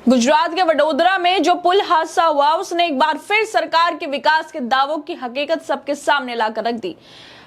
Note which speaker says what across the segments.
Speaker 1: गुजरात के वडोदरा में जो पुल हादसा हुआ उसने एक बार फिर सरकार के विकास के दावों की हकीकत सबके सामने लाकर रख दी।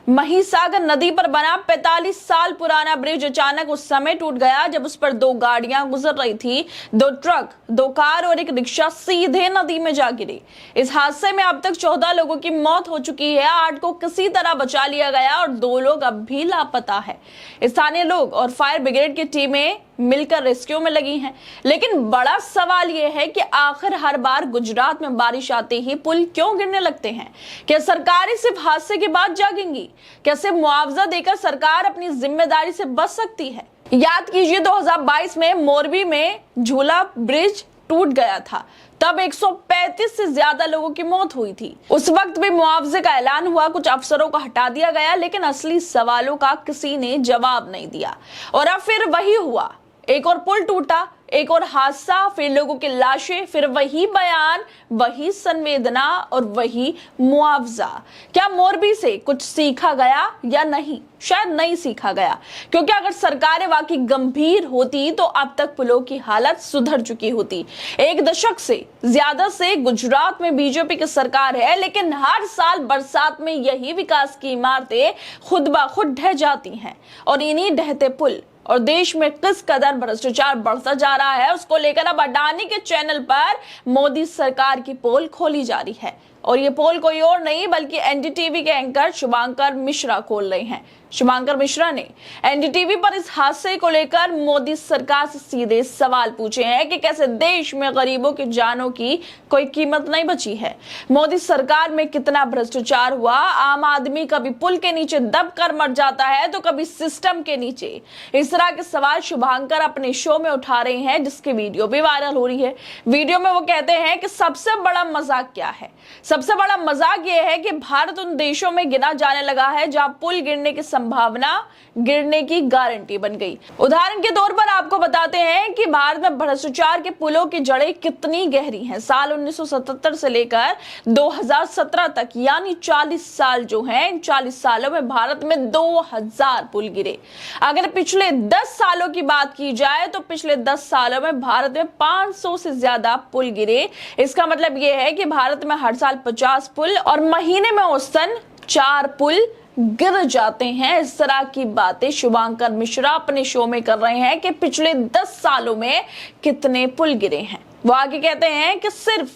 Speaker 1: महिसागर नदी पर बना 45 साल पुराना ब्रिज अचानक उस समय टूट गया जब उस पर दो गाड़ियां गुजर रही थी। दो ट्रक, दो कार और एक रिक्शा सीधे नदी में जा गिरी। इस हादसे में अब तक 14 लोगों की मौत हो चुकी है, 8 को किसी तरह बचा लिया गया और 2 लोग अब भी लापता है। स्थानीय लोग और फायर ब्रिगेड की टीमें मिलकर रेस्क्यू में लगी हैं। लेकिन बड़ा सवाल यह है कि आखिर हर बार गुजरात में बारिश आते ही पुल क्यों गिरने लगते हैं? क्या सरकारें सिर्फ हादसे के बाद जागेंगी? कैसे मुआवजा देकर सरकार अपनी जिम्मेदारी से बच सकती है? याद कीजिए 2022 में मोरबी में झूला ब्रिज टूट गया था। तब 135 से ज्यादा लोगों की मौत हुई थी। उस वक्त भी मुआवजे का ऐलान हुआ, कुछ अफसरों को हटा दिया गया, लेकिन असली सवालों का किसी ने जवाब नहीं दिया। और अब फिर वही हुआ, एक और पुल टूटा, एक और हादसा, फिर लोगों की लाशें, फिर वही बयान, वही संवेदना और वही मुआवजा। क्या मोरबी से कुछ सीखा गया या नहीं? शायद नहीं सीखा गया, क्योंकि अगर सरकारें वाकई गंभीर होती तो अब तक पुलों की हालत सुधर चुकी होती। 1 दशक से ज्यादा से गुजरात में बीजेपी की सरकार है, लेकिन हर साल बरसात में यही विकास की इमारतें खुद ब खुद ढह जाती हैं। और इन्हीं ढहते पुल और देश में किस कदर भ्रष्टाचार बढ़ता जा रहा है, उसको लेकर अब अडानी के चैनल पर मोदी सरकार की पोल खोली जा रही है। और ये पोल कोई और नहीं बल्कि एनडीटीवी के एंकर शुभंकर मिश्रा खोल रहे हैं। शुभंकर मिश्रा ने एनडीटीवी पर इस हादसे को लेकर मोदी सरकार से सीधे सवाल पूछे हैं कि कैसे देश में गरीबों की जानों की कोई कीमत नहीं बची है। मोदी सरकार में कितना भ्रष्टाचार हुआ। आम आदमी कभी पुल के नीचे दब कर मर जाता है तो कभी सिस्टम के नीचे। इस तरह के सवाल शुभंकर अपने शो में उठा रहे हैं, जिसकी वीडियो भी वायरल हो रही है। वीडियो में वो कहते हैं कि सबसे बड़ा मजाक क्या है? सबसे बड़ा मजाक ये है कि भारत उन देशों में गिना जाने लगा है जहां पुल गिरने की संभावना गिरने की गारंटी बन गई। उदाहरण के तौर पर आपको बताते हैं कि भारत में भ्रष्टाचार के पुलों की जड़ें कितनी गहरी हैं। साल 1977 से लेकर 2017 तक यानी 40 साल जो हैं, इन 40 सालों में भारत में 2000 पुल गिरे। अगर पिछले 10 सालों की बात की जाए तो पिछले 10 सालों में भारत में 500 से ज्यादा पुल गिरे। इसका मतलब यह है कि भारत में हर साल 50 पुल और महीने में औसतन 4 पुल गिर जाते हैं। इस तरह की बातें शुभंकर मिश्रा अपने शो में कर रहे हैं कि पिछले 10 सालों में कितने पुल गिरे हैं। वो आगे कहते हैं कि सिर्फ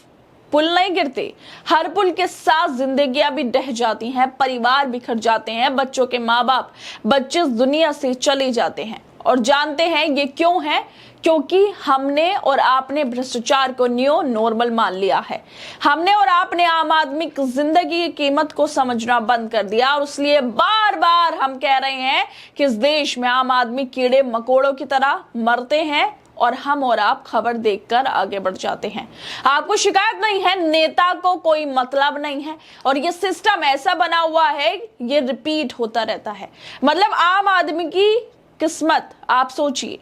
Speaker 1: पुल नहीं गिरते, हर पुल के साथ जिंदगियां भी ढह जाती हैं, परिवार बिखर जाते हैं, बच्चों के माँ बाप, बच्चे दुनिया से चले जाते हैं। और जानते हैं ये क्यों है? क्योंकि हमने और आपने भ्रष्टाचार को न्यू नॉर्मल मान लिया है। हमने और आपने आम आदमी की जिंदगी की कीमत को समझना बंद कर दिया और इसलिए बार बार हम कह रहे हैं कि इस देश में आम आदमी कीड़े मकोड़ों की तरह मरते हैं और हम और आप खबर देखकर आगे बढ़ जाते हैं। आपको शिकायत नहीं है, नेता को कोई मतलब नहीं है और ये सिस्टम ऐसा बना हुआ है, ये रिपीट होता रहता है। मतलब आम आदमी की किस्मत आप सोचिए,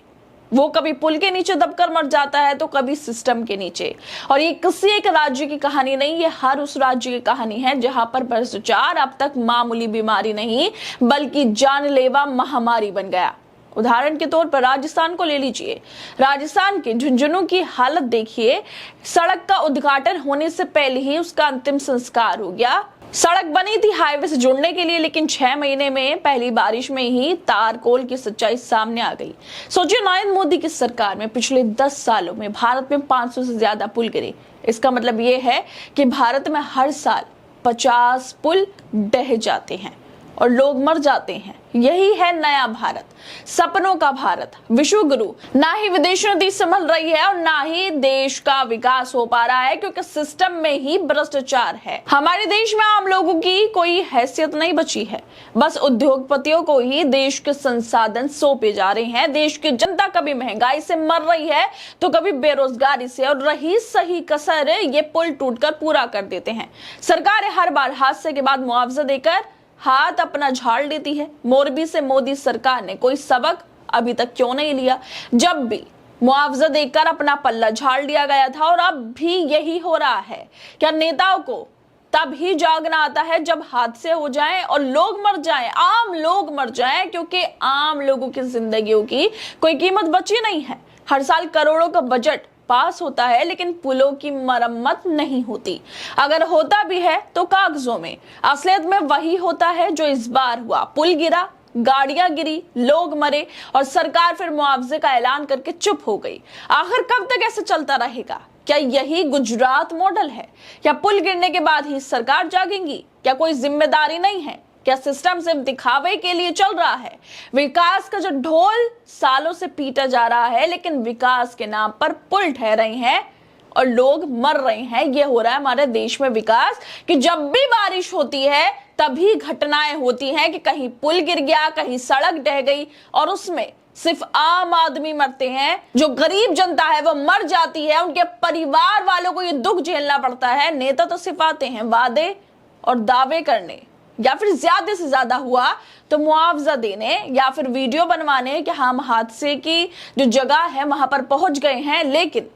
Speaker 1: वो कभी पुल के नीचे दबकर मर जाता है तो कभी सिस्टम के नीचे। और ये किसी एक राज्य की कहानी नहीं, ये हर उस राज्य की कहानी है जहां पर भ्रष्टाचार अब तक मामूली बीमारी नहीं बल्कि जानलेवा महामारी बन गया। उदाहरण के तौर पर राजस्थान को ले लीजिए। राजस्थान के झुंझुनू की हालत देखिए। सड़क का उद्घाटन होने से पहले ही उसका अंतिम संस्कार हो गया। सड़क बनी थी हाईवे से जुड़ने के लिए, लेकिन 6 महीने में पहली बारिश में ही तारकोल की सच्चाई सामने आ गई। सोचिए, नरेंद्र मोदी की सरकार में पिछले 10 सालों में भारत में 500 से ज्यादा पुल गिरे। इसका मतलब ये है कि भारत में हर साल 50 पुल ढह जाते हैं और लोग मर जाते हैं। यही है नया भारत, सपनों का भारत, विश्व गुरु। ना ही विदेश नीति संभल रही है और ना ही देश का विकास हो पा रहा है, क्योंकि सिस्टम में ही भ्रष्टाचार है। हमारे देश में आम लोगों की कोई हैसियत नहीं बची है। बस उद्योगपतियों को ही देश के संसाधन सौंपे जा रहे हैं। देश की जनता कभी महंगाई से मर रही है तो कभी बेरोजगारी से, और रही सही कसर ये पुल टूटकर पूरा कर देते हैं। सरकारें हर बार हादसे के बाद मुआवजा देकर हाथ अपना झाड़ लेती है। मोरबी से मोदी सरकार ने कोई सबक अभी तक क्यों नहीं लिया? जब भी मुआवजा देकर अपना पल्ला झाड़ लिया गया था और अब भी यही हो रहा है। क्या नेताओं को तब ही जागना आता है जब हादसे हो जाएं और लोग मर जाएं, आम लोग मर जाएं, क्योंकि आम लोगों की जिंदगियों की कोई कीमत बची नहीं है। हर साल करोड़ों का बजट पास होता है, लेकिन पुलों की मरम्मत नहीं होती। अगर होता भी है तो कागजों में। असलियत में वही होता है जो इस बार हुआ। पुल गिरा, गाड़ियां गिरी, लोग मरे और सरकार फिर मुआवजे का ऐलान करके चुप हो गई। आखिर कब तक ऐसे चलता रहेगा? क्या यही गुजरात मॉडल है? क्या पुल गिरने के बाद ही सरकार जागेगी? क्या कोई जिम्मेदारी नहीं है? क्या सिस्टम सिर्फ दिखावे के लिए चल रहा है? विकास का जो ढोल सालों से पीटा जा रहा है, लेकिन विकास के नाम पर पुल ढह रहे हैं और लोग मर रहे हैं। ये हो रहा है हमारे देश में विकास कि जब भी बारिश होती है तभी घटनाएं होती हैं कि कहीं पुल गिर गया, कहीं सड़क ढह गई और उसमें सिर्फ आम आदमी मरते हैं। जो गरीब जनता है वो मर जाती है, उनके परिवार वालों को ये दुख झेलना पड़ता है। नेता तो सिर्फ आते हैं वादे और दावे करने, या फिर ज्यादा से ज्यादा हुआ तो मुआवजा देने, या फिर वीडियो बनवाने कि हम हादसे की जो जगह है वहां पर पहुंच गए हैं। लेकिन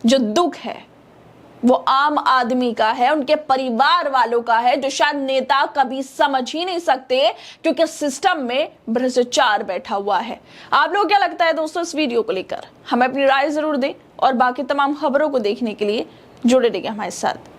Speaker 1: जो दुख है वो आम आदमी का है, उनके परिवार वालों का है, जो शायद नेता कभी समझ ही नहीं सकते क्योंकि सिस्टम में भ्रष्टाचार बैठा हुआ है। आप लोग क्या लगता है दोस्तों इस वीडियो को लेकर? हमें अपनी राय जरूर दें और बाकी तमाम खबरों को देखने के लिए जुड़े रहिए हमारे साथ।